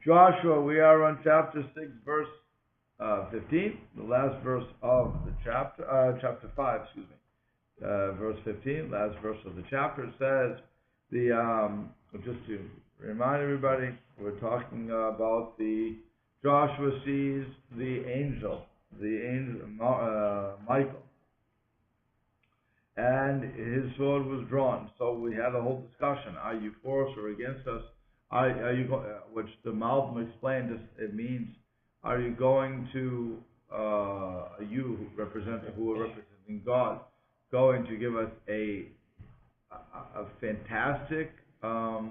Joshua, we are on chapter 6, verse 15, the last verse of the chapter, chapter 5, excuse me. Verse 15, last verse of the chapter says, just to remind everybody, we're talking about Joshua sees the angel, Michael, and his sword was drawn. So we had a whole discussion: are you for us or against us? Are you which the Malbim explained? It means, are you going to you who are representing God, going to give us a fantastic a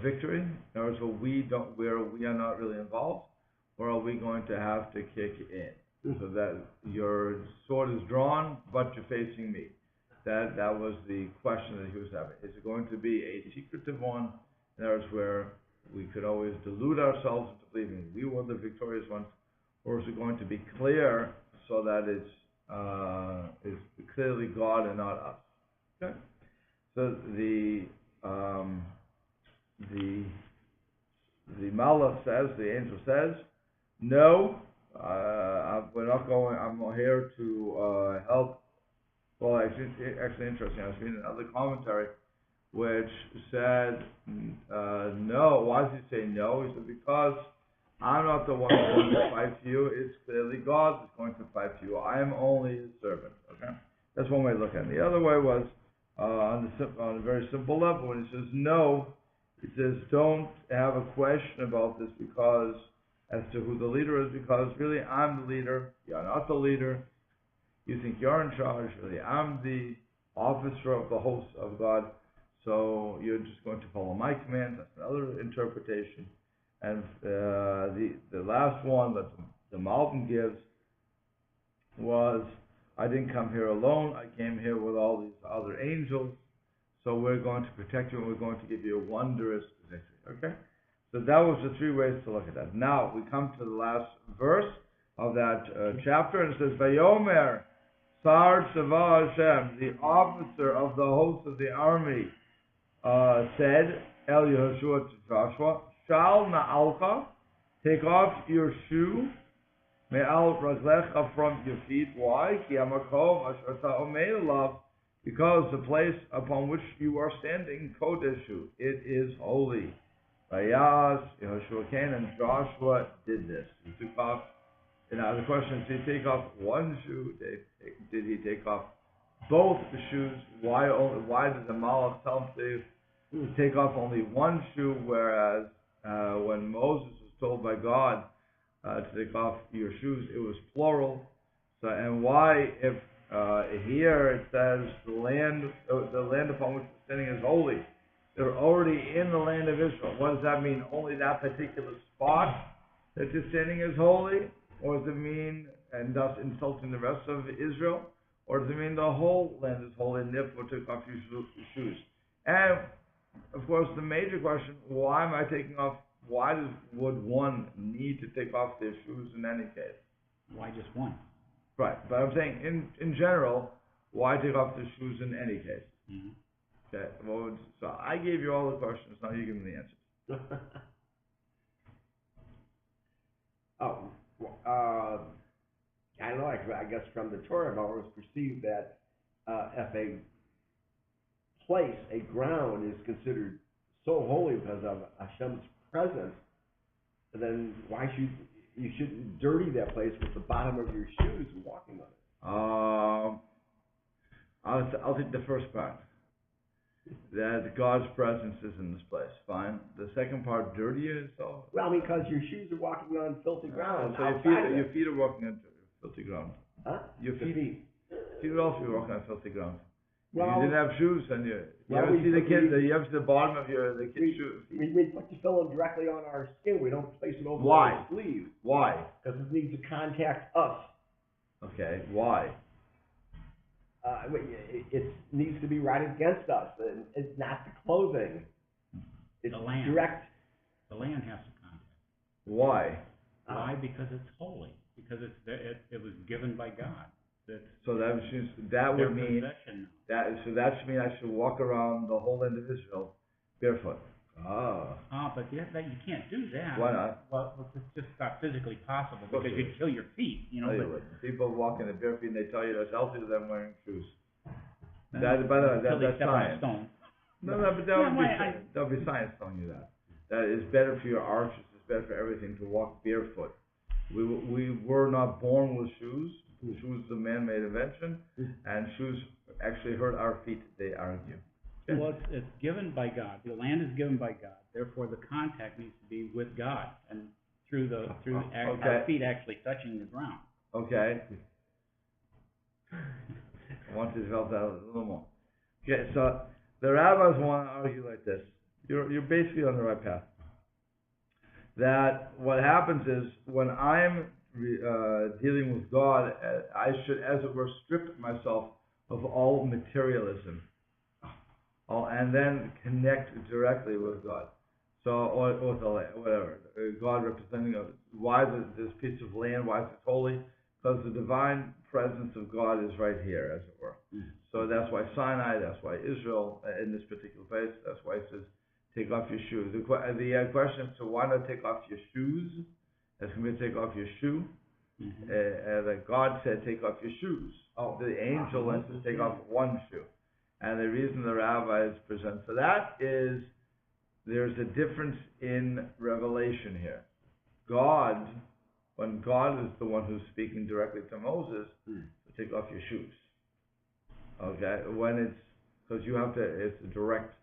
victory, in other words, where we are not really involved, or are we going to have to kick in so that your sword is drawn but you're facing me? That was the question that he was having. Is it going to be a secretive one, in other words, where we could always delude ourselves into believing we were the victorious ones, or is it going to be clear so that it's clearly God and not us? Okay. So the Malach says, the angel says, no, we're not going. I'm here to help. Well, actually interesting. I was reading another commentary which said, no. Why does he say no? He said, because I'm not the one who's going to fight for you. It's clearly God that's going to fight for you. I am only his servant. Okay, that's one way to look at it. The other way was on a very simple level. When he says no, he says don't have a question about this because as to who the leader is, because really I'm the leader. You're not the leader. You think you're in charge. Really, I'm the officer of the host of God. So you're just going to follow my commands. That's another interpretation. And the last one that the Malbim gives was, I didn't come here alone. I came here with all these other angels. So we're going to protect you and we're going to give you a wondrous victory. Okay? So that was the three ways to look at that. Now we come to the last verse of that chapter, and it says, Vayomer Sar Tzava Hashem, the officer of the host of the army, said, El Yehoshua to Joshua, Shal Na'alcha, take off your shoe, Me'al Raglecha from your feet. Why? Ki Hamakom Asher Ta'omer Elav, because the place upon which you are standing, Kodeshu, it is holy. Vayas Yehoshua came, and Joshua did this. He took off. Now the question is, did he take off one shoe? Did he take off both the shoes? Why did the Malach tell him to take off only one shoe, whereas when Moses was told by God to take off your shoes, it was plural? So, and why, if here it says the land upon which we're standing is holy? They're already in the land of Israel. What does that mean? Only that particular spot that you're standing is holy? Or does it mean, and thus insulting the rest of Israel? Or does it mean the whole land is holy and therefore took off your shoes? And, of course, the major question, why am I taking off? Would one need to take off their shoes in any case? Why just one? Right, but I'm saying, in general, why take off the shoes in any case? Mm-hmm. Okay, well, so I gave you all the questions, now you give me the answers. I don't know, I guess from the Torah, I've always perceived that if a place, a ground, is considered so holy because of Hashem's presence, then why you shouldn't dirty that place with the bottom of your shoes walking on it? I'll take the first part. That God's presence is in this place. Fine. The second part, dirty it. So well, because your shoes are walking on filthy ground. So your feet are walking on filthy ground. Huh? Your feet would also be walking on filthy ground. Well, if you didn't have shoes, and you ever see the bottom of the kid's shoes. We put the film directly on our skin. We don't place it over our sleeve. Why? Because it needs to contact us. Okay. Why? It needs to be right against us. It's not the clothing. It's the land. Direct. The land has to contact. Why? Why? Because it's holy. Because it was given by God. So that would mean that. So that should mean I should walk around the whole land of Israel barefoot. But you can't do that. Why not? Well, it's just not physically possible, course because it you'd kill your feet, you know, No, you but. wouldn't. People walk in the bare feet and they tell you that's healthier than wearing shoes. uh, That, by the way, until they that's step on a science. stone. No, but Yeah, there'll be science telling you that. That is better for your arches, it's better for everything to walk barefoot. We were not born with shoes. Shoes is a man-made invention, and shoes actually hurt our feet, they argue. Well, it's given by God. The land is given by God. Therefore, the contact needs to be with God and through our feet actually touching the ground. Okay. I want to develop that a little more. Okay, so the rabbis want to argue like this. You're basically on the right path. That what happens is when I'm dealing with God, I should, as it were, strip myself of all materialism, and then connect directly with God. So, or with the land, whatever. God representing why this piece of land, why is it holy? Because the divine presence of God is right here, as it were. So that's why Sinai, that's why Israel, in this particular place, that's why it says, take off your shoes. The question is, so why not take off your shoes? As compared to take off your shoe. That God said, take off your shoes. The angel went to take off one shoe. And the reason the rabbis present for that is there's a difference in revelation here. When God is the one who's speaking directly to Moses, take off your shoes. Okay? Because you have to, it's a direct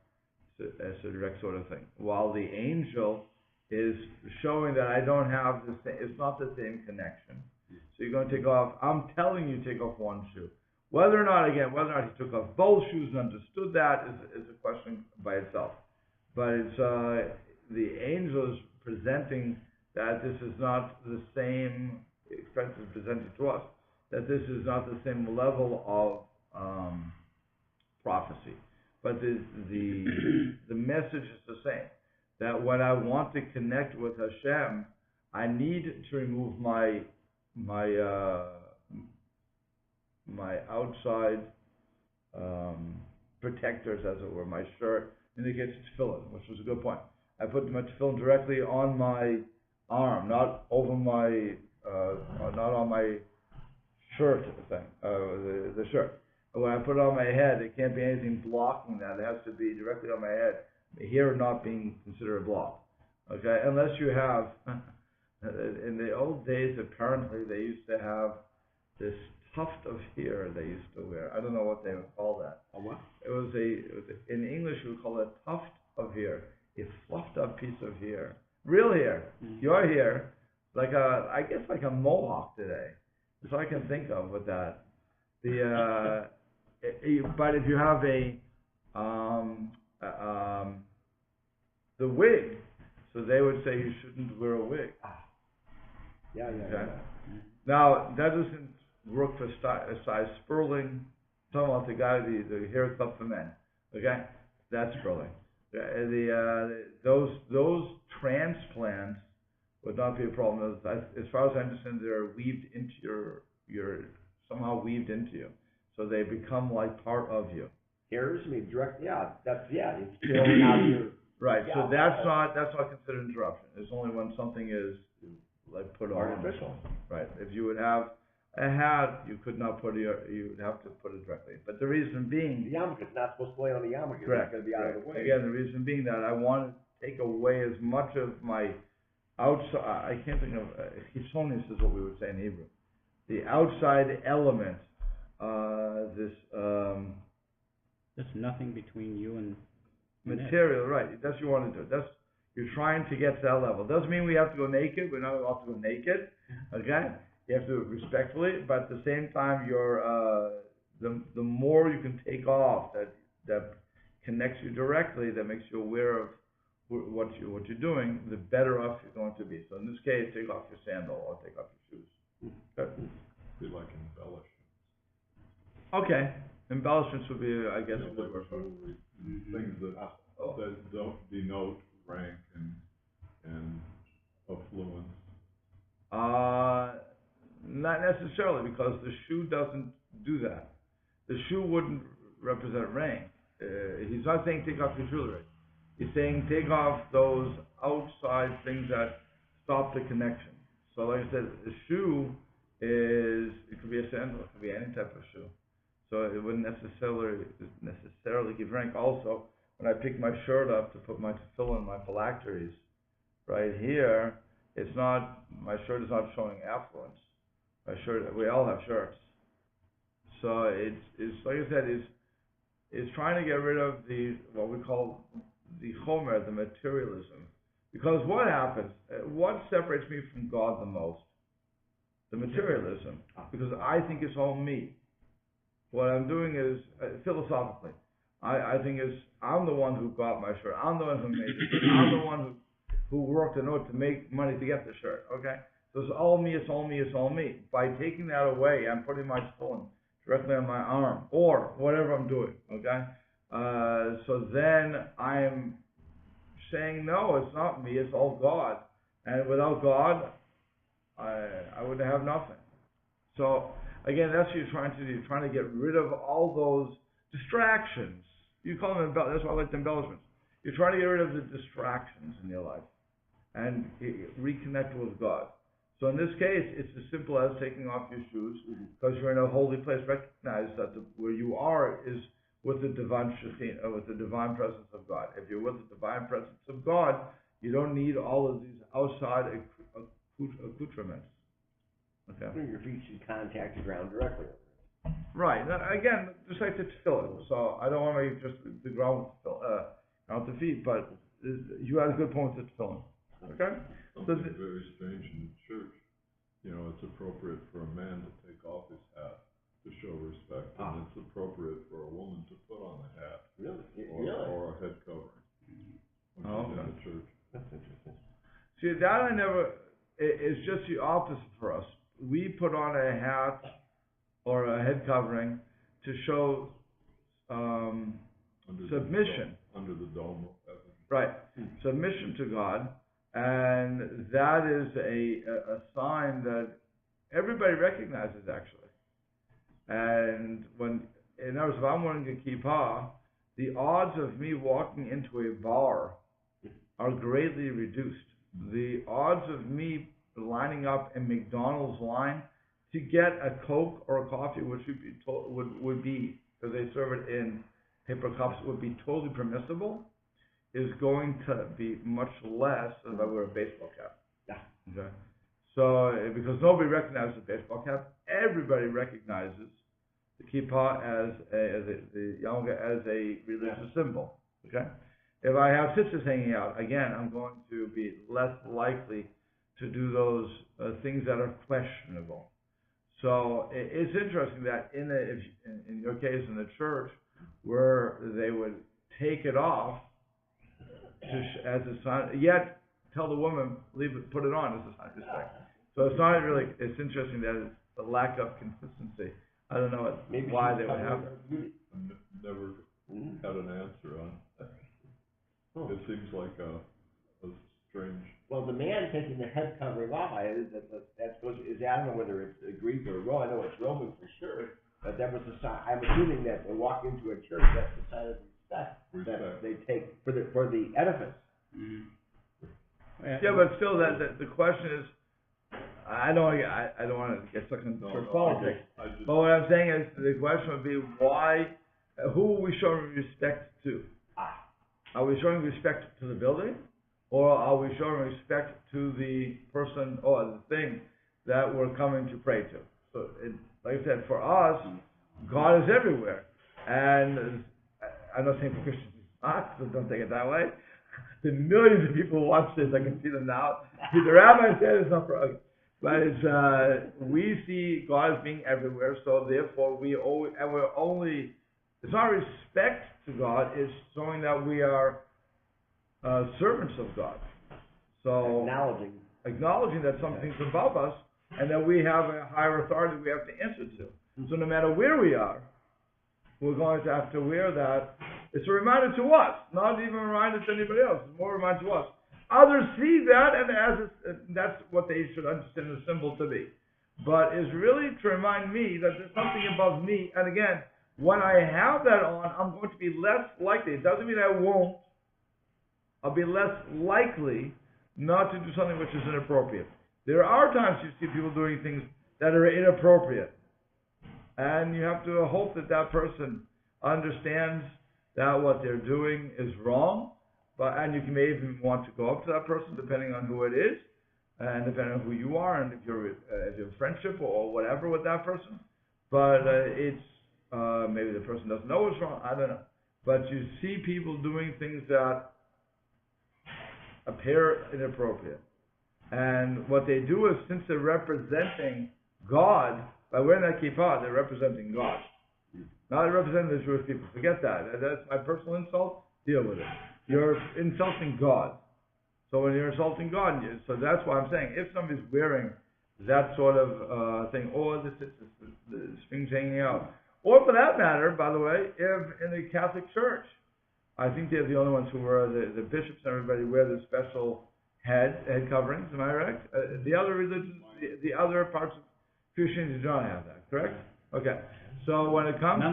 sort of thing. While the angel is showing that I don't have it's not the same connection. So you're going to take off, I'm telling you take off one shoe. Whether or not he took off both shoes and understood that is a question by itself. But it's, the angel is presenting that this is not the same, expense is presented to us, that this is not the same level of prophecy. But the message is the same. That when I want to connect with Hashem, I need to remove my outside protectors, as it were, my shirt, indicates tefillin, which was a good point. I put my tefillin directly on my arm, not over my, not on my shirt thing, the shirt. When I put it on my head, it can't be anything blocking that. It has to be directly on my head. Here not being considered a block. Okay, unless you have, in the old days, apparently they used to have this tuft of hair they used to wear. I don't know what they would call that. A what? It was in English we would call it a tuft of hair. A fluffed up piece of hair. Real hair. Your hair. I guess like a mohawk today. That's all I can think of with that. But if you have the wig, so they would say you shouldn't wear a wig. Yeah. Now, that doesn't work for size Sperling. I'm talking about the guy, the hair club for men. Okay? That's Sperling. Those transplants would not be a problem. As far as I understand, they're weaved into somehow weaved into you. So they become like part of you. Hairs, I mean, direct, it's growing out of your... Right, so that's not considered interruption. It's only when something is like put on. Artificial. Right. If you would have a hat, you could not you would have to put it directly. But the reason being, the yarmulke is not supposed to lay on the yarmulke. Correct. It's going to be out of the way. Again, the reason being that I want to take away as much of my outside. I can't think of chisonis is what we would say in Hebrew. The outside element. There's nothing between you and material, right? That's what you want to do. You're trying to get to that level. Doesn't mean we have to go naked. We're not allowed to go naked. Okay, you have to respectfully, but at the same time, the more you can take off that connects you directly, that makes you aware of what you're doing, the better off you're going to be. So in this case, take off your sandal or take off your shoes. Okay. Be like embellishments. Okay, embellishments would be, I guess, a good word for it. Things that don't denote rank and affluence. Not necessarily, because the shoe doesn't do that. The shoe wouldn't represent rank. He's not saying take off your jewelry. He's saying take off those outside things that stop the connection. So like I said, a shoe it could be a sandal, it could be any type of shoe. So it wouldn't necessarily give rank. Also, when I pick my shirt up to put my tefillin, my phylacteries, right here, it's not, my shirt is not showing affluence. My shirt, we all have shirts. So it's like I said, is trying to get rid of the, what we call the chomer, the materialism. Because what happens, what separates me from God the most? The materialism. Because I think it's all me. What I'm doing is, philosophically, I think is, I'm the one who got my shirt. I'm the one who made it. I'm the one who worked in order to make money to get the shirt, okay? So it's all me, it's all me, it's all me. By taking that away, I'm putting my tefillin directly on my arm, or whatever I'm doing, okay? So then I'm saying, no, it's not me, it's all God. And without God, I would have nothing. So, again, that's what you're trying to do. You're trying to get rid of all those distractions. You call them, that's why I like the embellishments. You're trying to get rid of the distractions in your life and reconnect with God. So in this case, it's as simple as taking off your shoes because you're in a holy place. Recognize that where you are is with the divine Shekhinah, with the divine presence of God. If you're with the divine presence of God, you don't need all of these outside accoutrements. Okay. Your feet should contact the ground directly. Right. Now, again, just like the tefillin. So I don't want to make just the ground with not the feet, but you had a good point with the tefillin. Okay. Something very strange in the church. You know, it's appropriate for a man to take off his hat to show respect, and it's appropriate for a woman to put on a hat. Really? Or a head covering when she's in the church. That's interesting. See, that I never. It's just the opposite for us. We put on a hat or a head covering to show submission. Under the dome of heaven. Right. Submission to God. And that is a sign that everybody recognizes, actually. And in other words, if I'm wearing a kippah, the odds of me walking into a bar are greatly reduced. The odds of me lining up in McDonald's line to get a Coke or a coffee, which would be, because they serve it in paper cups, would be totally permissible, is going to be much less than if I wear a baseball cap. Yeah. Okay. So, because nobody recognizes the baseball cap, everybody recognizes the kippah as the yarmulke as a religious symbol. Okay. If I have tzitzis hanging out, again, I'm going to be less likely to do those things that are questionable. So it's interesting that in your case in the church, where they would take it off as a sign, yet tell the woman, put it on as a sign of respect. So it's not really, it's interesting that it's the lack of consistency. I don't know why they would have that. I've never had an answer on that. It seems like a strange. Well, the man taking the head covering off, I don't know whether it's Greek or Roman. I know it's Roman for sure, but that was a sign. I'm assuming that they walk into a church, that's the sign of respect that they take for the edifice. Yeah, but still, that the question is, I don't want to get stuck in church politics. But what I'm saying is, the question would be, why? Who are we showing respect to? Are we showing respect to the building, or are we showing respect to the person or the thing that we're coming to pray to? So, like I said, for us, God is everywhere, and I'm not saying for Christians, so don't take it that way. The millions of people who watch this, I can see them now. The rabbi said it's not for us, but we see God as being everywhere. So therefore, it's not respect to God; it's showing that we are servants of God. So acknowledging that something's above us, and that we have a higher authority we have to answer to. So no matter where we are, we're going to have to wear that. It's a reminder to us, not even a reminder to anybody else. It's more a reminder to us. Others see that, and that's what they should understand the symbol to be. But it's really to remind me that there's something above me. And again, when I have that on, I'm going to be less likely. It doesn't mean I won't I'll be less likely not to do something which is inappropriate. There are times you see people doing things that are inappropriate, and you have to hope that that person understands that what they're doing is wrong, and you may even want to go up to that person depending on who it is, and depending on who you are, and if you have friendship or whatever with that person. But it's maybe the person doesn't know what's wrong, I don't know. But you see people doing things that appear inappropriate. And what they do is, since they're representing God, by wearing that kippah, they're representing God. Not representing the Jewish people. Forget that. That's my personal insult. Deal with it. You're insulting God. So when you're insulting God, so that's why I'm saying, if somebody's wearing that sort of thing, or the strings hanging out, or for that matter, by the way, if in the Catholic Church, I think they're the only ones who wear, the bishops and everybody wear the special head coverings, am I right? The other religions, the other parts of Christianity do not have that, correct? Okay. So when it comes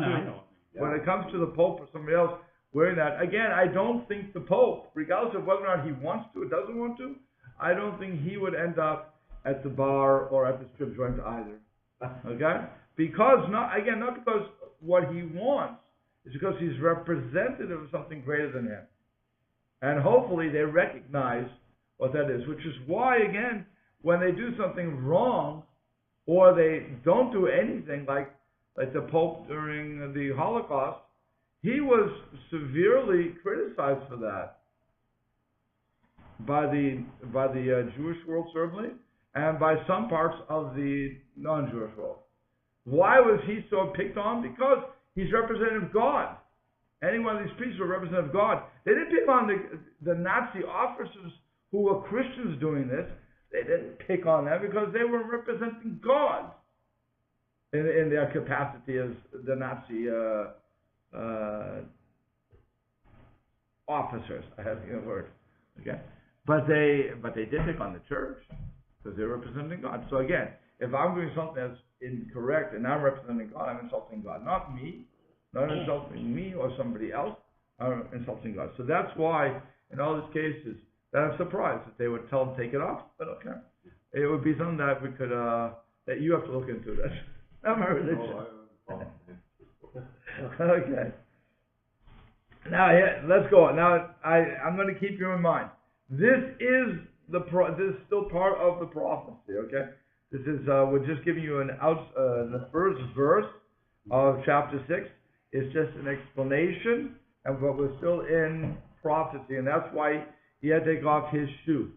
when it comes to the Pope or somebody else wearing that, again, I don't think the Pope, regardless of whether or not he wants to or doesn't want to, I don't think he would end up at the bar or at the strip joint either. Okay? Because not because what he wants, it's because he's representative of something greater than him. And hopefully they recognize what that is, which is why, again, when they do something wrong, or they don't do anything, like the Pope during the Holocaust, he was severely criticized for that by the Jewish world, certainly, and by some parts of the non-Jewish world. Why was he so picked on? Because he's representative of God. Any one of these priests were representative of God. They didn't pick on the Nazi officers who were Christians doing this. They didn't pick on them because they were representing God in their capacity as the Nazi officers. I have the word. Okay, but they did pick on the church because they're representing God. So again, if I'm doing something that's incorrect and I'm representing God, I'm insulting God, not me, not insulting me or somebody else. I'm insulting God. So that's why in all these cases, that I'm surprised that they would tell them to take it off, but okay. It would be something that we could, that you have to look into. That's not my religion. Okay. Now, let's go on. Now, I'm going to keep you in mind. This is still part of the prophecy, okay? This is, we're just giving you the first verse of chapter 6. It's just an explanation, but we're still in prophecy, and that's why he had to take off his shoes.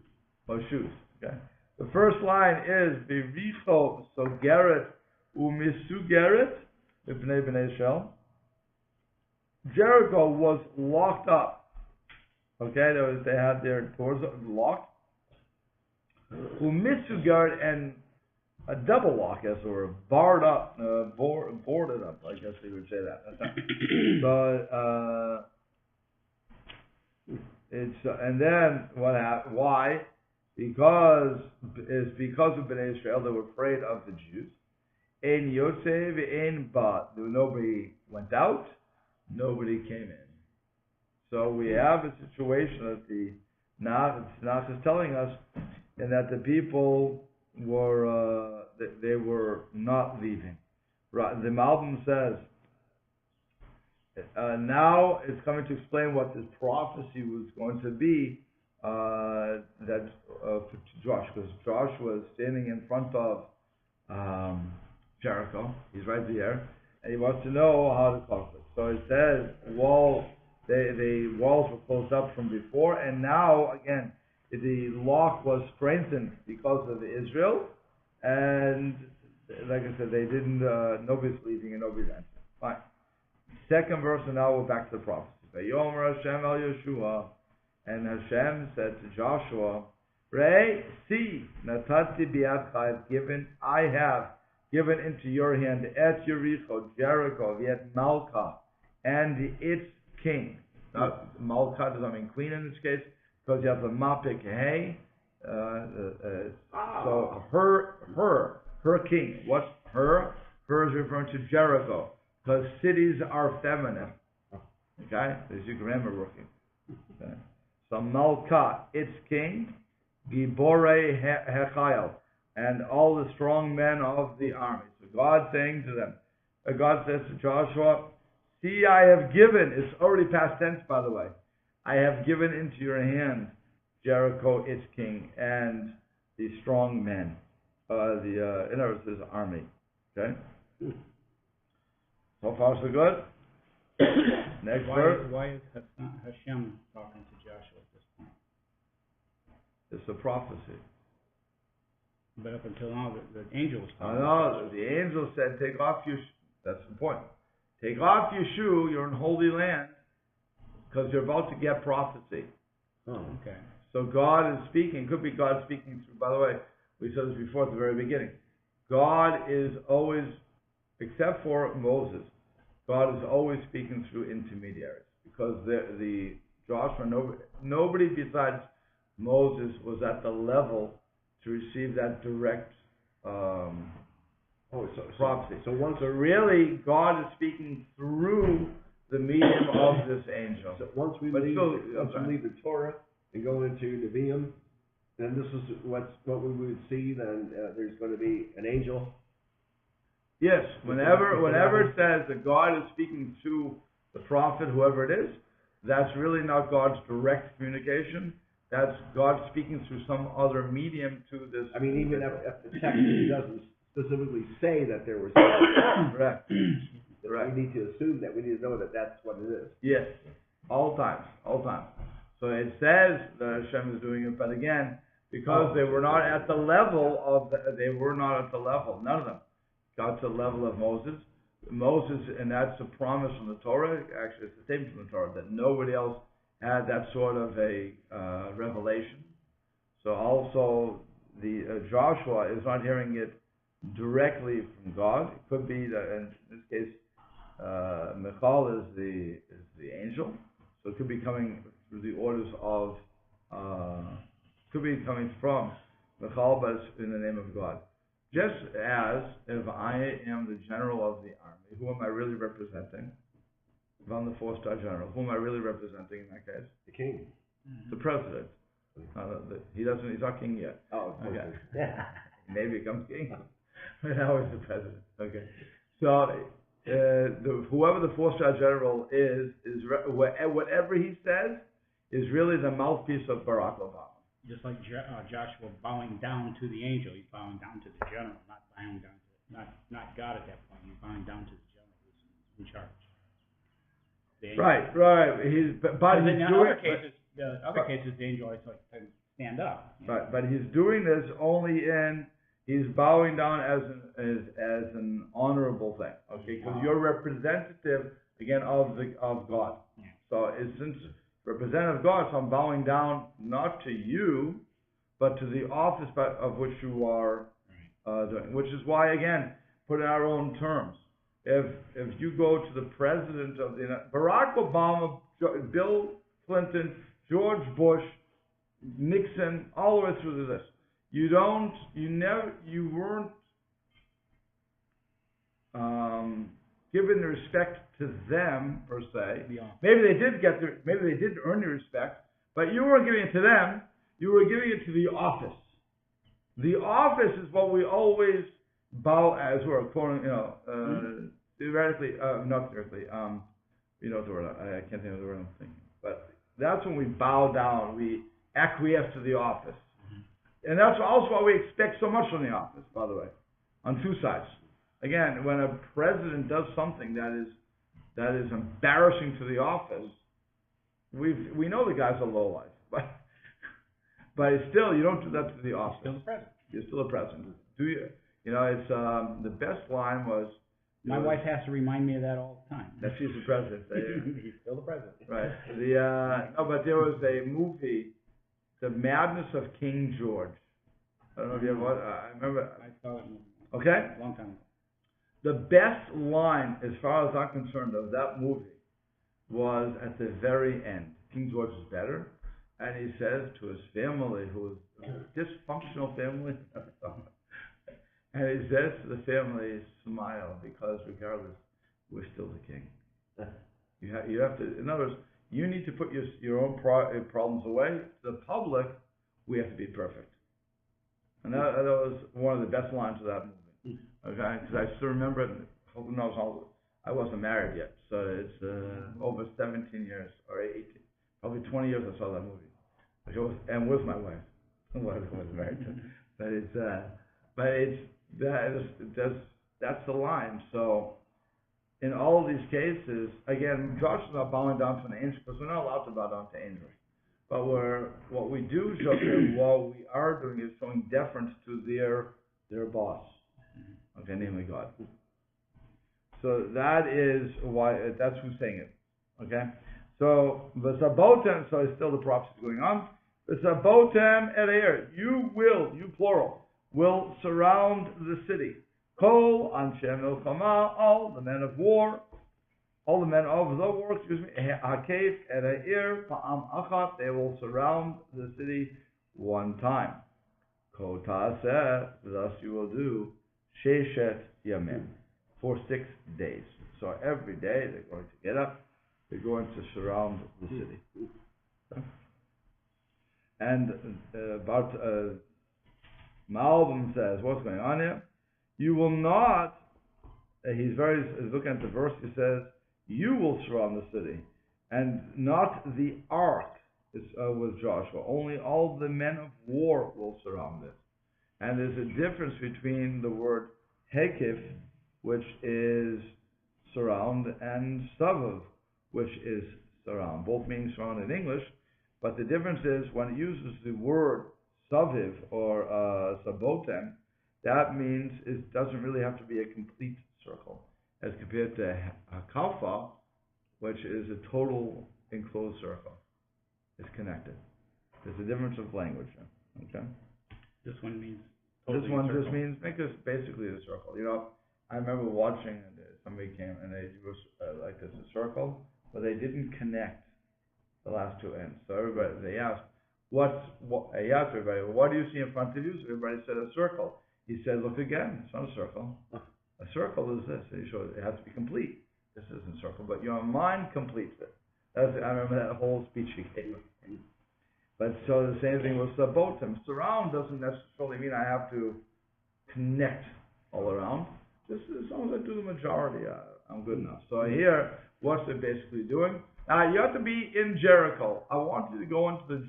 Okay. The first line is V'richo sogeret u'misugeret b'nei bnei Israel. Jericho was locked up. Okay, they had their doors locked. U'misugeret, and a double lock, as it were, barred up, boarded up. I guess they would say that. So. And then what happened? Why? Because of Bnei Israel, they were afraid of the Jews. Ein Yotze ve'ein ba. Nobody went out, nobody came in. So we have a situation that the Tanakh is telling us, and that the people were they were not leaving. Right? The Malbim says. Now it's coming to explain what this prophecy was going to be for Josh, because Josh was standing in front of Jericho. He's right there, and he wants to know how to conquer. So it says the walls were closed up from before, and now again the lock was strengthened because of Israel, and like I said, they didn't. Nobody's leaving and nobody's entering. Fine. Second verse, and now we're back to the prophecy. Vayomer Hashem el Yeshua, and Hashem said to Joshua, Rei, see, natati biadcha, I have given into your hand et Yericho, Jericho, Viet Malka, and its king. Now, Malka does not mean queen in this case, because you have the Mapik Hey, so her king. What's her? Her is referring to Jericho. Because cities are feminine. Okay? There's your grammar working. Okay? So Malka, its king, Giborei Hechayel, and all the strong men of the army. So God saying to them, God says to Joshua, see, I have given, it's already past tense by the way, I have given into your hand Jericho, its king, and the strong men, in other words, his army. Okay? So far so good? Next verse. Why is Hashem talking to Joshua at this point? It's a prophecy. But up until now, the angel was talking. No, the angel said, take off your that's the point. Take off your shoe, you're in holy land, because you're about to get prophecy. Oh, okay. So God is speaking, could be God speaking through, by the way, we said this before at the very beginning. God is always, except for Moses, God is always speaking through intermediaries. Because the Joshua, nobody besides Moses was at the level to receive that direct prophecy. So really, God is speaking through the medium of this angel. So once we leave the Torah and go into Nevi'im, then this is what we would see. Then there's going to be an angel. Yes, whenever it says that God is speaking to the prophet, whoever it is, that's really not God's direct communication. That's God speaking through some other medium to this. I mean, even if the text doesn't specifically say that there was correct. We need to assume that we need to know that that's what it is. Yes, all times. So it says that Hashem is doing it, but again, because they were not at the level none of them got to the level of Moses. Moses, and that's a promise from the Torah, actually it's a statement from the Torah, that nobody else had that sort of a revelation. So also, the Joshua is not hearing it directly from God. It could be that, in this case, Michal is the angel, so it could be coming through the orders of, could be coming from Michal, but it's in the name of God. Just as if I am the general of the army, who am I really representing? If I'm the 4-star general, who am I really representing in that case? The king. The president. He's not king yet. Oh, okay. Maybe he becomes king. But now he's the president. Okay. So, whoever the 4-star general is whatever he says is really the mouthpiece of Barack Obama. Just like Joshua bowing down to the angel, he's bowing down to the general, not bowing down to not God at that point. He's bowing down to the general who's in charge. Right. In other cases, the angel always like stand up. Right, but he's doing this only he's bowing down as an honorable thing. Okay, because you're representative again of God. Yeah. So since representative of God, so I'm bowing down not to you, but to the office of which you are doing. Which is why, again, put in our own terms. If you go to the president of Barack Obama, Bill Clinton, George Bush, Nixon, all the way through the list, you weren't given the respect to them per se. Yeah. Maybe they did earn your respect, but you weren't giving it to them. You were giving it to the office. The office is what we always bow as we're quoting, theoretically, not theoretically. You know the word. I can't think of the word I'm thinking. But that's when we bow down. We acquiesce to the office, and that's also why we expect so much from the office. By the way, on two sides. Again, when a president does something that is embarrassing to the office, we know the guy's a lowlife, but still, you don't do that to the office. Still the president. You're still a president. Do you? You know, it's the best line was. My wife has to remind me of that all the time. That she's the president. He's still the president. Right. But there was a movie, The Madness of King George. I don't know if you ever. I remember. I saw that movie. Okay. A long time ago. The best line, as far as I'm concerned, of that movie was at the very end. King George is better, and he says to his family, who is a dysfunctional family, and he says to the family, smile, because regardless, we're still the king. You have to, in other words, you need to put your own problems away. The public, we have to be perfect. And that was one of the best lines of that movie. Okay? Because I still remember it. Who knows how, I wasn't married yet. So it's over 17 years, or 18, probably 20 years I saw that movie. And with my wife. I was married to. That's the line. So, in all of these cases, again, Josh is not bowing down to an angel, because we're not allowed to bow down to angels. But what we do show, what we are doing is showing deference to their boss. Okay, namely God. So that is why, that's who's saying it. Okay? So, V'sabotem, so it's still the prophecy going on. V'sabotem ereir, you plural, will surround the city. Kol anshe milchama, all the men of war, all the men of the war, Hakef ereir pa'am achat, they will surround the city one time. Kol ta'aseh, thus you will do, sheshet yamim, for 6 days. So every day they're going to get up, they're going to surround the city. And Malbim says, what's going on here? You will not, he's looking at the verse, he says, you will surround the city, and not the ark with Joshua. Only all the men of war will surround it. And there's a difference between the word hekif, which is surround, and savav, which is surround. Both mean surround in English, but the difference is when it uses the word saviv or sabotem, that means it doesn't really have to be a complete circle, as compared to hakafa, which is a total enclosed circle. It's connected. There's a difference of language. Okay. This one means. This one just means make us basically a circle. You know, I remember watching, and somebody came and they drew like this, a circle, but they didn't connect the last two ends. So they asked, I asked everybody, what do you see in front of you? So everybody said a circle. He said, look again, it's not a circle. A circle is this. And he showed it has to be complete. This isn't a circle, but your mind completes it. I remember that whole speech he gave. But so the same thing with sabotem. Surround doesn't necessarily mean I have to connect all around. Just as long as I do the majority, I'm good enough. So here, what's it basically doing? Now you have to be in Jericho. I want you to go into the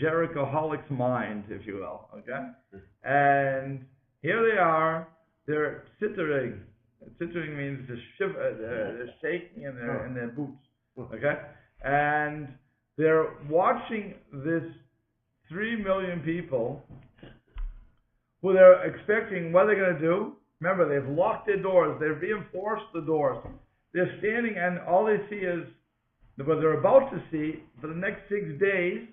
Jerichoholic's mind, if you will. Okay? And here they are. They're tittering. Tittering means they're shaking in their boots. Okay? And they're watching this 3 million people who they're expecting, what they're going to do. Remember, they've locked their doors. They've reinforced the doors. They're standing, and all they see is, what they're about to see for the next 6 days,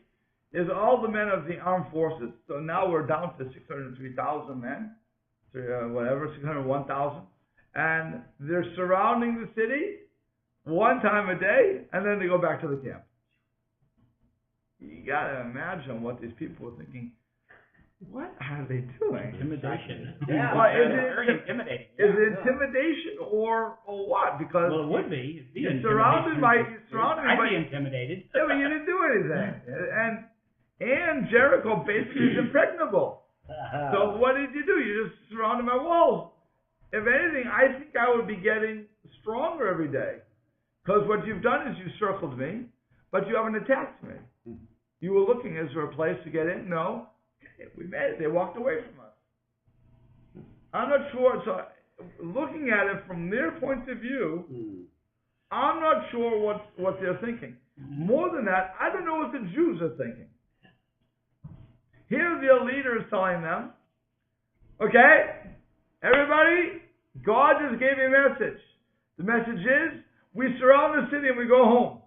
is all the men of the armed forces. So now we're down to 603,000 men, 601,000. And they're surrounding the city one time a day, and then they go back to the camp. You gotta imagine what these people were thinking. What are they doing? Intimidation. Yeah. Well, very intimidating. Is it intimidation or what? Because well, it would be. It'd be you're surrounded by. I'd be intimidated. Yeah, but you didn't do anything, and Jericho basically is impregnable. So what did you do? You just surrounded my walls. If anything, I think I would be getting stronger every day, because what you've done is you circled me, but you haven't attacked me. You were looking, is there a place to get in? No. We made it. They walked away from us. I'm not sure. So, looking at it from their point of view, I'm not sure what they're thinking. More than that, I don't know what the Jews are thinking. Here their leader is telling them, okay, everybody, God just gave me a message. The message is, we surround the city and we go home.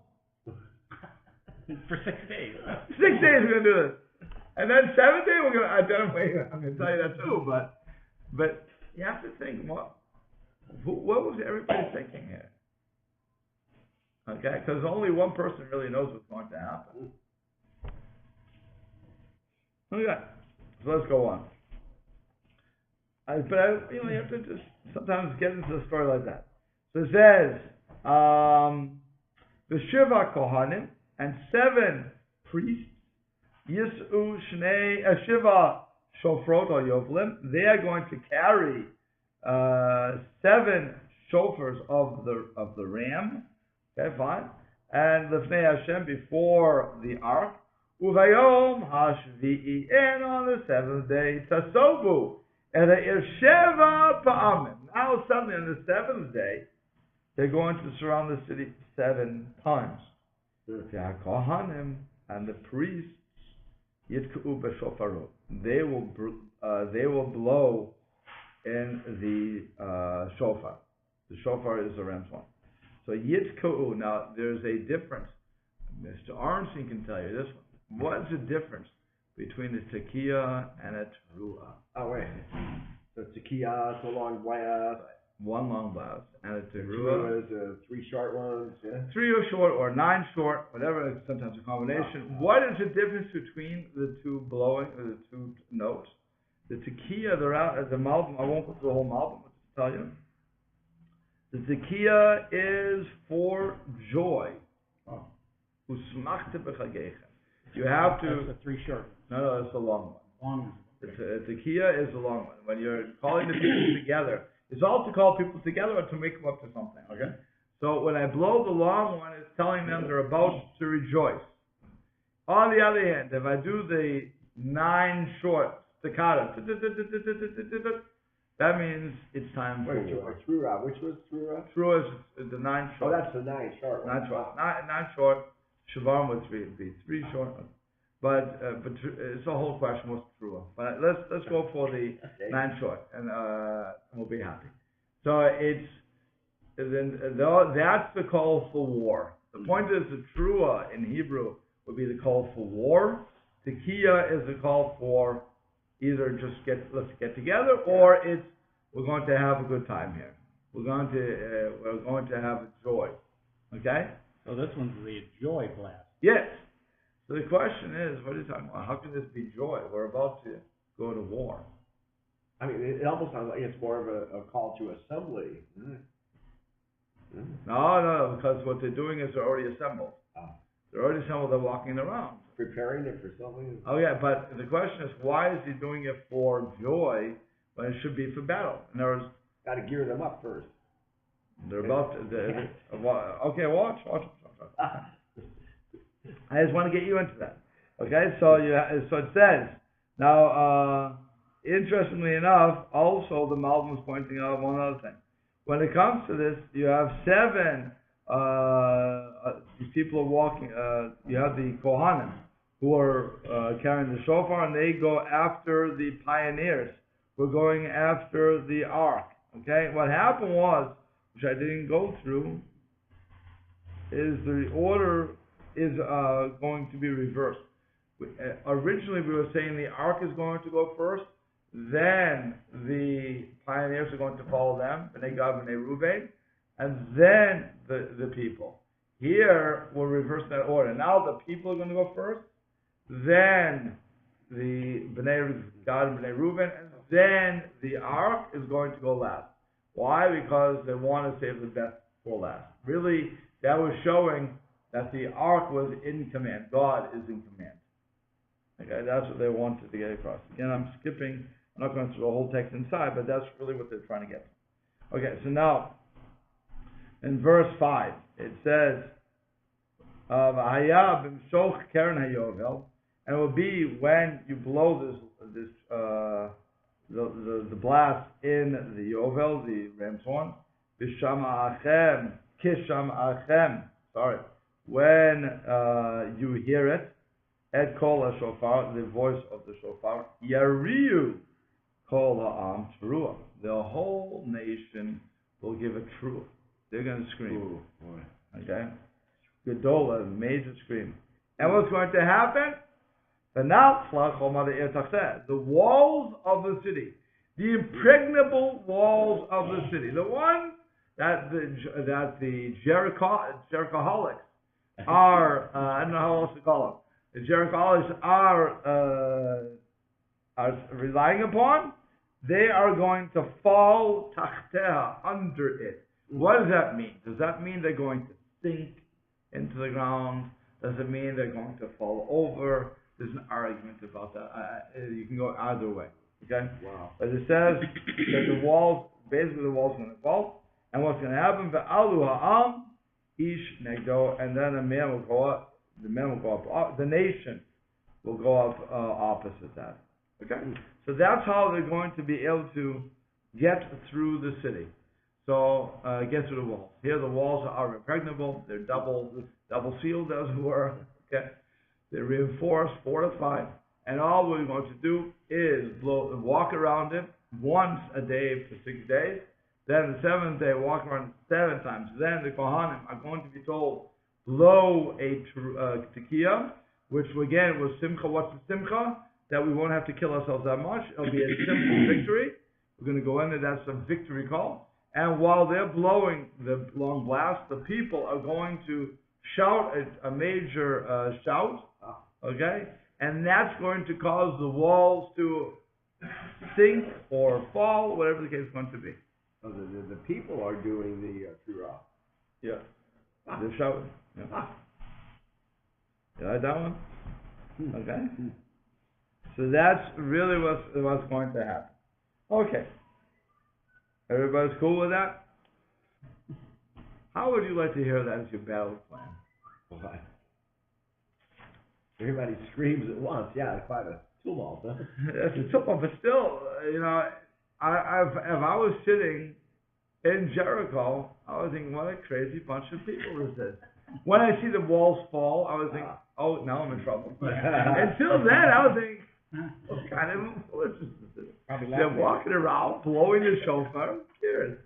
For 6 days. 6 days we're going to do this. And then 7th day we're going to identify, I'm going to tell you that too, but you have to think, what was everybody thinking here? Okay, because only one person really knows what's going to happen. Okay, so let's go on. You have to just sometimes get into a story like that. So it says, V'shiva kohanim, and 7 priests, Yis'u shnei, Shiva shofrot or yovlim, they are going to carry 7 shofars of the ram, okay, fine, and Lefnei Hashem, before the ark, Uvayom hashvi'i, and on the 7th day, Tasovu, and Sheva pa'amim. Now suddenly on the 7th day, they're going to surround the city 7 times. Kohanim and the priests, Yitka'u b'shofarot, they will blow in the shofar. The shofar is the ram's horn. So Yitka'u, now there's a difference. Mr. Arnstein can tell you this one. What's the difference between a tekiah and a teruah? Oh, wait. So tekiah is a long blast. 1 long blast. And a teruah is 3 short ones, yeah? 3 or short, or 9 short, whatever, sometimes a combination. What is the difference between the 2 blowing, or the 2 notes? The tekiah, the malbim, I won't go through the whole malbim, but to tell you. The tekiah is for joy. Usmachta b'chageichem. You have to... That's the 3 short ones. No, it's a long one. Long The tekiah is a long one. When you're calling the people together, it's all to call people together or to make them up to something, okay? So when I blow the long one, it's telling them they're about to rejoice. On the other hand, if I do the 9 short staccato, that means it's time for war. Trua. Which was Trua? Trua is the 9 short. Oh, that's the 9 short one. 9 short. 9 short. Shavarim would be 3 short. But it's a whole question what's Trua. But let's go for the 9 short, and we'll be happy. So that's the call for war. The point is the Trua in Hebrew would be the call for war. Tekiah is the call for either let's get together, or we're going to have a good time here. We're going to have a joy. Okay? So this one's the joy blast. Yes. So the question is, what are you talking about? How can this be joy? We're about to go to war. I mean, it almost sounds like it's more of a call to assembly. No, because what they're doing is they're already assembled. Oh. They're already assembled, they're walking around. Preparing it for something? Oh yeah, but the question is, why is he doing it for joy when it should be for battle? In other words, got to gear them up first. They're about to... okay, watch. I just want to get you into that. Okay, so it says, now, interestingly enough, also the Malbim is pointing out one other thing. When it comes to this, you have 7, these people are walking, you have the Kohanim, who are carrying the shofar, and they go after the pioneers. We're going after the ark. Okay, what happened was, which I didn't go through, is the order is going to be reversed. Originally, we were saying the ark is going to go first, then the pioneers are going to follow them, Bnei Gad, Bnei Reuven, and then the people. Here, we're reversing that order. Now the people are going to go first, then the Bnei Gad and Bnei Reuven, and then the ark is going to go last. Why? Because they want to save the best for last. Really, that was showing that the ark was in command. God is in command. Okay, that's what they wanted to get across. Again, I'm not going through the whole text inside, but that's really what they're trying to get. Okay, so now, in verse 5, it says, and it will be when you blow the blast in the Yovel, the ram's horn, when you hear it, Ed kol ha-shofar, the voice of the shofar, Yariu kol ha'am teruah. The whole nation will give a truah. They're going to scream. Ooh, okay? Gedola, major scream. And what's going to happen? The walls of the city, the impregnable walls of the city, the ones that the Jerichoholics are, I don't know how else to call them, the Jerichoholics are relying upon, they are going to fall tachteha, under it. What does that mean? Does that mean they're going to sink into the ground? Does it mean they're going to fall over? There's an argument about that. You can go either way. Okay? Wow. But it says that the walls, basically the walls are going to fall. And what's going to happen? Ve'alu ha'am ish negdo, and then a man will go up. The men will go up. The nation will go up opposite that. Okay? So that's how they're going to be able to get through the city. So get through the walls. Here the walls are impregnable. They're double sealed, as it were. Okay? They're reinforced, fortified, and all we're going to do is walk around it once a day for 6 days. Then the seventh day, walk around 7 times. Then the Kohanim are going to be told, blow a tekiah, which again was simcha. What's the simcha? That we won't have to kill ourselves that much. It'll be a simple victory. We're going to go in and that's a victory call. And while they're blowing the long blast, the people are going to shout a major shout. Okay? And that's going to cause the walls to sink or fall, whatever the case is going to be. So the people are doing the Turah. Yeah. They're shouting. Yeah. You like that one? Okay. So that's really what's going to happen. Okay. Everybody's cool with that? How would you like to hear that as your battle plan? Well, everybody screams at once. Yeah, it's quite a tumult, huh? That's a tumult, but still, if I was sitting in Jericho, I was thinking, what a crazy bunch of people this is. When I see the walls fall, I was thinking, oh, now I'm in trouble. Until then, I was thinking, what kind of foolishness is this? They're walking around, blowing the shofar. Who cares?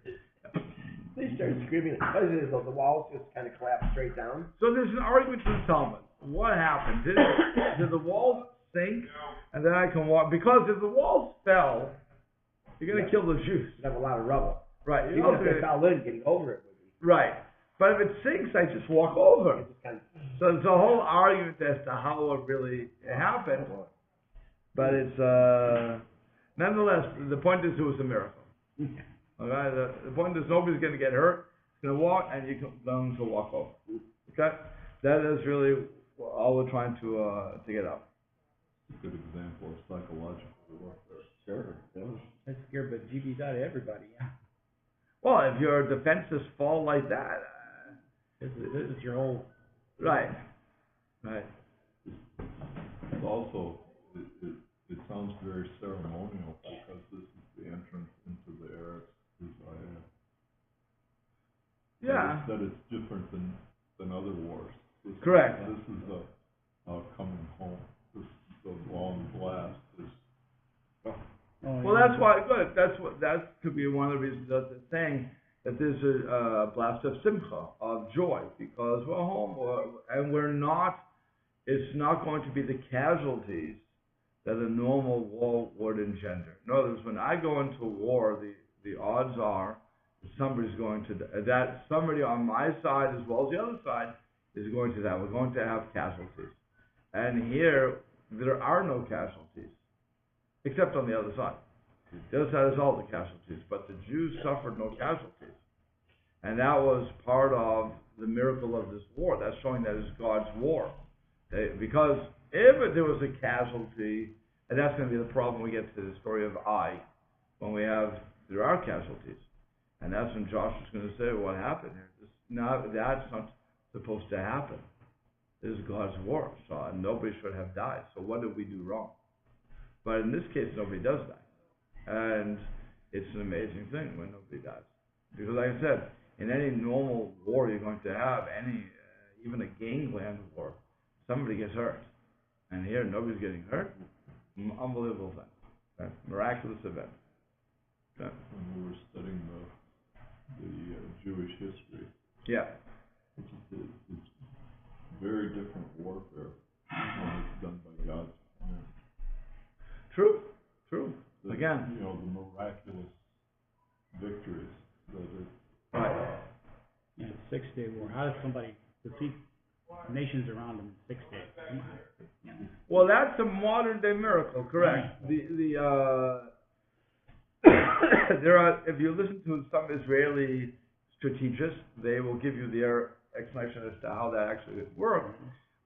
They started screaming. What is it? The walls just kind of collapse straight down? So there's an argument to the Talmud. What happened? Did the walls sink? And then I can walk. Because if the walls fell, you're going to kill the Jews. You'd have a lot of rubble. Right. Even if they fell in, getting over it would be. Right. But if it sinks, I just walk over. Just kind of, So it's a whole argument as to how it really happened. But it's, nonetheless, the point is it was a miracle. Okay? The point is nobody's going to get hurt. It's going to walk, and you're going to walk over. Okay? That is really all we're trying to get out. A good example of psychological warfare. sure. Yeah. That scared the GBs out of everybody, yeah. Well, if your defenses fall like that, This is your whole... right. Right. It's also, it sounds very ceremonial because this is the entrance into the Eretz Israel. Yeah. That it's different than other wars. Correct. This is a coming home. This is the long blast. Well, that's why. Good. That could be one of the reasons that they're saying that there's a blast of simcha, of joy, because we're home, and we're not. It's not going to be the casualties that a normal war would engender. In other words, when I go into war, the odds are somebody's going to that somebody on my side as well as the other side is going to die. We're going to have casualties, and here there are no casualties, except on the other side. The other side is all the casualties, but the Jews suffered no casualties, and that was part of the miracle of this war. That's showing that it's God's war, because if there was a casualty, and that's going to be the problem. We get to the story of Ai, when there are casualties. And that's when Joshua's going to say, what happened here? That's not supposed to happen. This is God's war, so nobody should have died. So what did we do wrong? But in this case, nobody does die. And it's an amazing thing when nobody dies. Because like I said, in any normal war you're going to have, even a gangland war, somebody gets hurt. And here, nobody's getting hurt. Unbelievable thing. Okay? Miraculous event. Okay? When we were studying the Jewish history, Yeah. it's very different warfare when it's done by God's plan. True. The, Again. the miraculous victories that it. Right. Yeah, 6-day war. How does somebody defeat nations around them in 6 days? Come on. Yeah. Well, that's a modern day miracle, correct? There are, if you listen to some Israeli strategists, they will give you their explanation as to how that actually worked.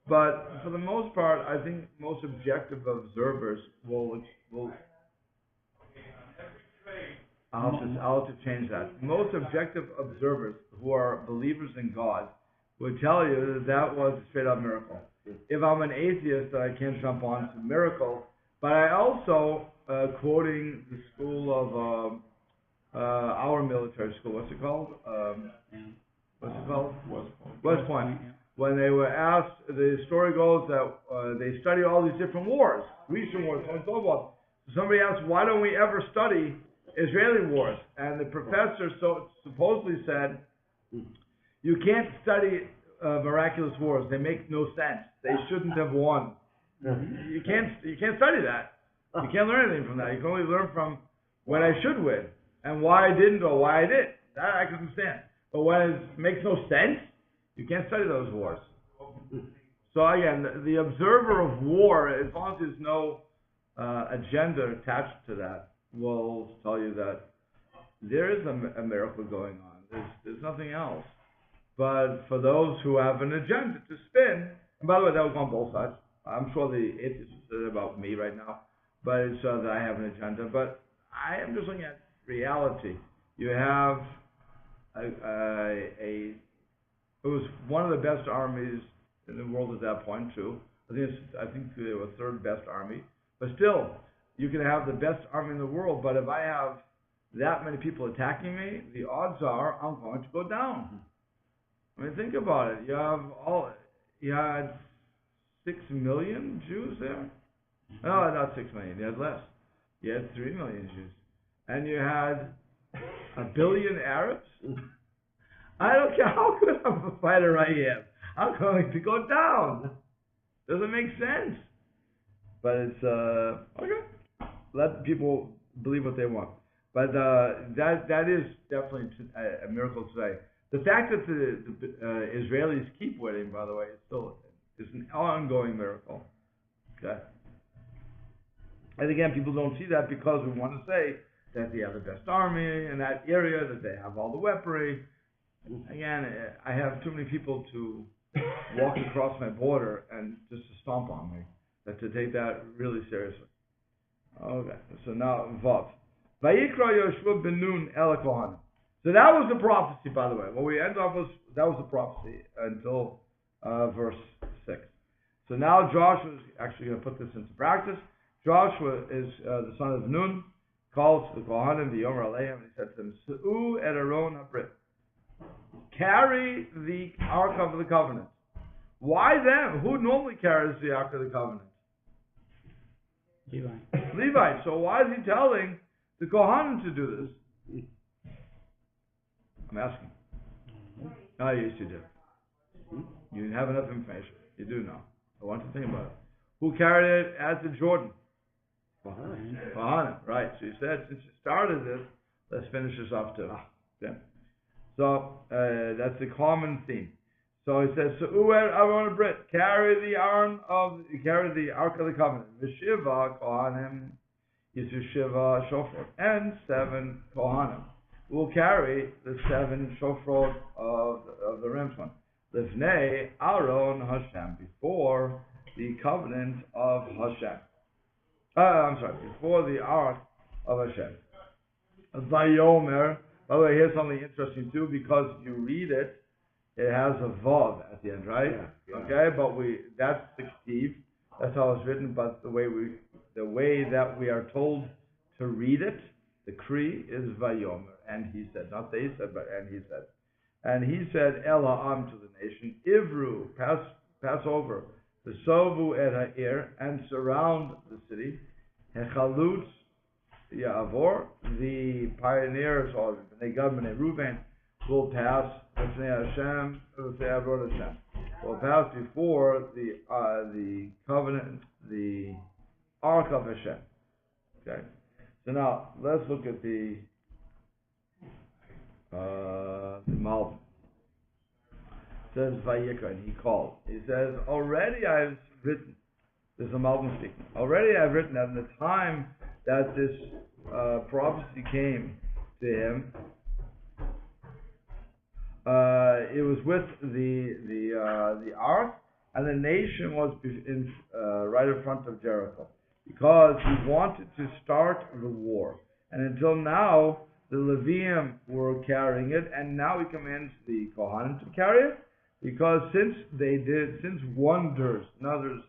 But for the most part, I think most objective observers will I'll have to change that. Most objective observers who are believers in God would tell you that was a straight up miracle. If I'm an atheist, I can't jump on to miracle. But I also, quoting the school of our military school, what's it called? West Point. When they were asked, the story goes that they study all these different wars, Grecian wars, and so forth. Somebody asked, why don't we ever study Israeli wars? And the professor supposedly said, you can't study miraculous wars. They make no sense. They shouldn't have won. You can't study that. You can't learn anything from that. You can only learn from when I should win and why I didn't or why I did. That I can understand. But when it makes no sense, you can't study those wars. So again, the observer of war, as long as there's no agenda attached to that, will tell you that there is a miracle going on. There's nothing else. But for those who have an agenda to spin, and by the way, that was on both sides. I'm sure the atheists will say about me right now, but it's that I have an agenda. But I am just looking at reality. You have it was one of the best armies in the world at that point too. I think they were third best army. But still, you can have the best army in the world, but if I have that many people attacking me, the odds are I'm going to go down. I mean, think about it. You had 6 million Jews there? No, not 6 million. You had less. You had 3 million Jews. And you had 1 billion Arabs? I don't care how good of a fighter I am. I'm going to go down. Doesn't make sense. But it's, okay. Let people believe what they want. But that is definitely a miracle today. The fact that the Israelis keep winning, by the way, is an ongoing miracle. Okay. And again, people don't see that because we want to say that they have the best army in that area, that they have all the weaponry. Again, I have too many people to walk across my border and just to stomp on me, to take that really seriously. Okay, so now Vav. Vayikra Yoshua ben Nun el Kohanim. So that was the prophecy, by the way. What we end off with, that was the prophecy until verse 6. So now Joshua is actually going to put this into practice. Joshua is the son of Nun, calls the Kohanim, the Yomer Aleim, and he said to them, Su'u et Aaron HaBrit. Carry the Ark of the Covenant. Why them? Who normally carries the Ark of the Covenant? Levi. So why is he telling the Kohanim to do this? I'm asking. Oh, yes, you do. You have enough information. You do know. I want to think about it. Who carried it at the Jordan? Kohanim. Right. So he said, since you started this, let's finish this off too. Okay. So that's a common theme. So he says, "So Aaron Brit, carry the Ark of the Covenant. V'shiva Kohanim, Yishu Shofar, and 7 Kohanim will carry the 7 Shofar of the ram's horn. Lifnei Aaron Hashem, before the covenant of Hashem. Before the Ark of Hashem. Vayomer." By the way, here's something interesting too, because if you read it, it has a vav at the end, right? Yeah. Okay, but that's the ktiv. That's how it's written. But the way that we are told to read it, the kri is vayomer, and he said, not they said, but and he said, El ha'am to the nation, Ivru, pass over, the sovu et ha'ir, and surround the city, hechalutz Ya'avor, the pioneers or the government in Reuben will pass Hashem, will pass before the covenant, the Ark of Hashem. Okay. So now let's look at the Malbim. It says Vayikra, and he called. He says, already I've written. This is a Malbim speaking. Already I've written that in the time that this prophecy came to him, it was with the ark, and the nation was right in front of Jericho, because he wanted to start the war. And until now, the Levium were carrying it, and now he commands the Kohanim to carry it, because since wonders, in others,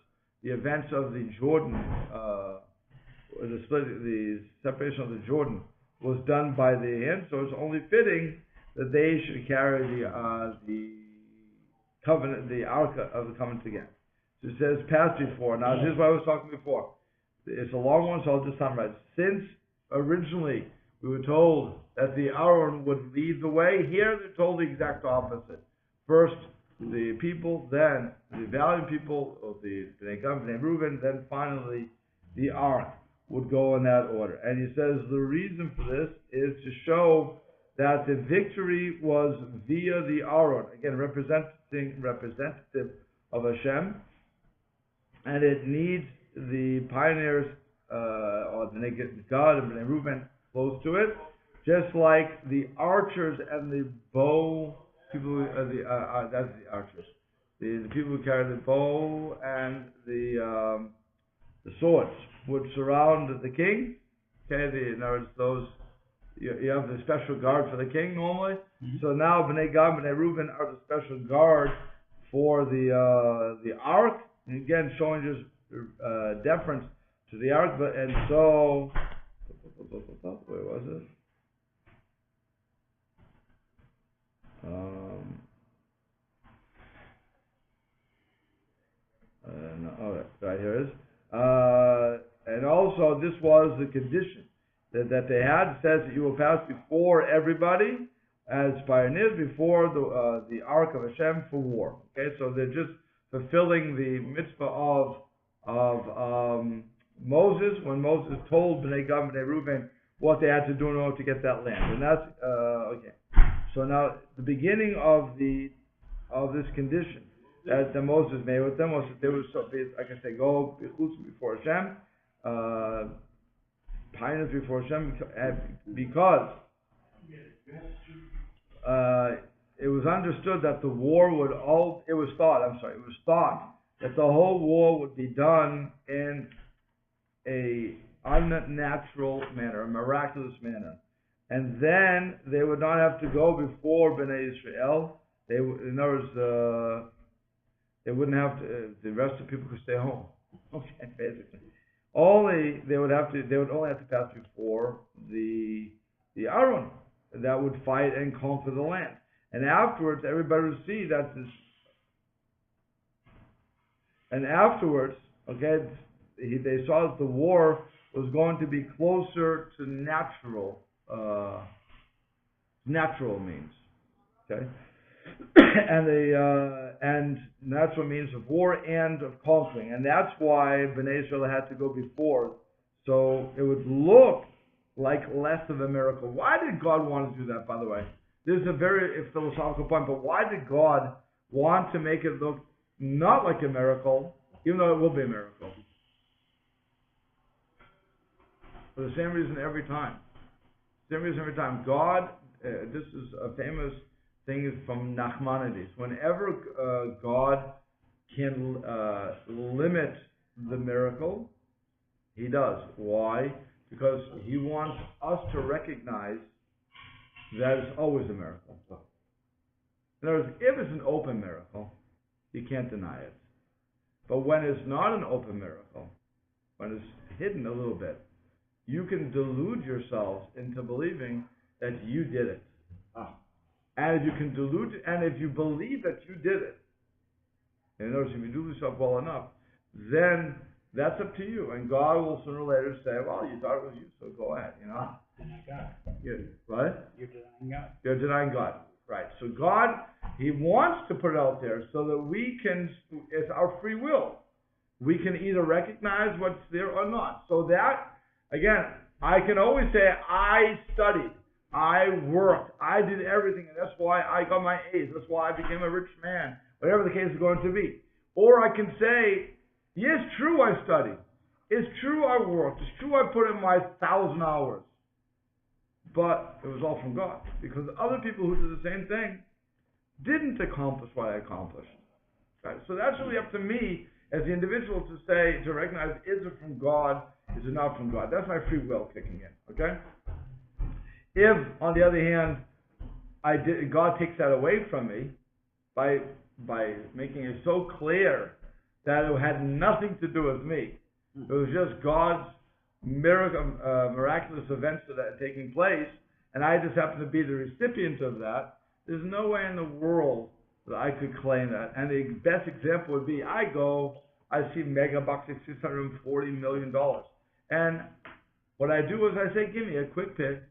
the events of the Jordan, the separation of the Jordan was done by the hand, so it's only fitting that they should carry the covenant, the Ark of the Covenant again. So it says, passed before. Now, this is what I was talking before. It's a long one, so I'll just summarize. Since originally we were told that the Aaron would lead the way, here they're told the exact opposite. First, the people, then the valiant people of the Bnei Gad, Bnei Reuben, then finally the Ark would go in that order. And he says the reason for this is to show that the victory was via the Aaron, again representative of Hashem, and it needs the pioneers or the Bnei Gad and Bnei Reuben close to it, just like the archers and the bow people. That's the archers. The people who carry the bow and the swords would surround the king. Okay, in other words, those you have the special guard for the king normally. Mm-hmm. So now Bnei Gad, Bnei Reuben are the special guard for the ark. And again, showing just deference to the ark. But and so, where was it? Right here it is. And also, this was the condition that they had. It says that you will pass before everybody as pioneers before the Ark of Hashem for war. Okay, so they're just fulfilling the mitzvah of Moses, when Moses told Bnei Gad, Bnei Reuben what they had to do in order to get that land. And that's okay. So now the beginning of this condition that Moses made with them was that they would, like I say, go before Hashem, pioneers before Hashem, because it was understood that the war it was thought that the whole war would be done in a unnatural manner, a miraculous manner. And then they would not have to go before Bnei Israel. In other words, they wouldn't have to, the rest of the people could stay home. Okay, basically. They would only have to pass before the Aaron that would fight and conquer the land. And afterwards, everybody would see that this. And afterwards, okay, they saw that the war was going to be closer to natural means. Okay. And natural means of war and of conquering, and that's why Bnei Israel had to go before, so it would look like less of a miracle. Why did God want to do that, by the way? This is a very philosophical point, but why did God want to make it look not like a miracle, even though it will be a miracle? For the same reason every time. God, this is a famous thing from Nachmanides. Whenever God can limit the miracle, he does. Why? Because he wants us to recognize that it's always a miracle. In other words, if it's an open miracle, you can't deny it. But when it's not an open miracle, when it's hidden a little bit, you can delude yourselves into believing that you did it. And if you can and if you believe that you did it, and in other words, if you do yourself well enough, then that's up to you. And God will sooner or later say, well, you thought it was you, so go ahead, Deny God. What? You're denying God. You're denying God. Right. So God, he wants to put it out there so that we can, it's our free will. We can either recognize what's there or not. So that, again, I can always say, I studied. I worked, I did everything, and that's why I got my A's, that's why I became a rich man, whatever the case is going to be. Or I can say, yes, true, I studied. It's true, I worked. It's true, I put in my 1,000 hours. But it was all from God. Because other people who did the same thing, didn't accomplish what I accomplished. Right? So that's really up to me as the individual to say, to recognize, is it from God, is it not from God? That's my free will kicking in, okay? If, on the other hand, God takes that away from me by making it so clear that it had nothing to do with me. It was just God's miraculous events that are taking place, and I just happen to be the recipient of that. There's no way in the world that I could claim that. And the best example would be, I see Megabucks at $640 million. And what I do is I say, give me a quick pick.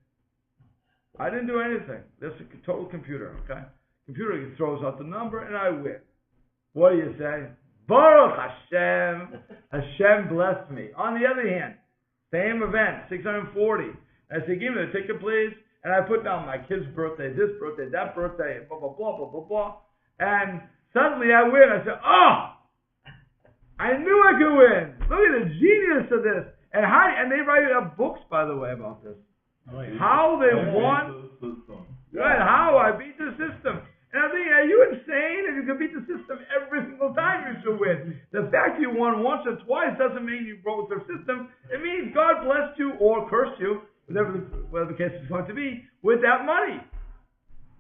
I didn't do anything. This is a total computer, okay? Computer throws out the number and I win. What do you say? Baruch Hashem. Hashem blessed me. On the other hand, same event, 640. I say, give me the ticket, please. And I put down my kid's birthday, this birthday, that birthday, blah, blah, blah, blah, blah, blah. And suddenly I win. I say, oh, I knew I could win. Look at the genius of this. And they write up books, by the way, about this. Oh, yeah. How they won. Right, how I beat the system. And I'm thinking, are you insane? If you can beat the system every single time, you should win. The fact you won once or twice doesn't mean you broke the system. It means God blessed you or cursed you, whatever the case is going to be, with that money.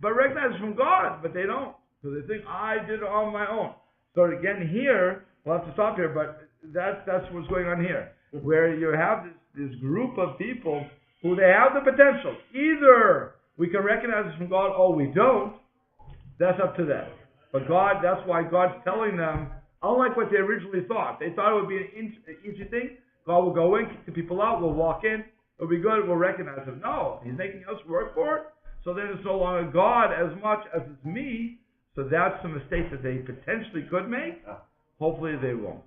But recognize it's from God, but they don't. So they think, I did it on my own. So again, here, we'll have to stop here, but that's what's going on here. Where you have this group of people who they have the potential. Either we can recognize it's from God, or we don't. That's up to them. But God, that's why God's telling them, unlike what they originally thought. They thought it would be an easy thing. God will go in, kick the people out, we'll walk in, it'll be good, we'll recognize him. No, he's making us work for it. So then it's no longer God as much as it's me. So that's the mistake that they potentially could make. Hopefully they won't.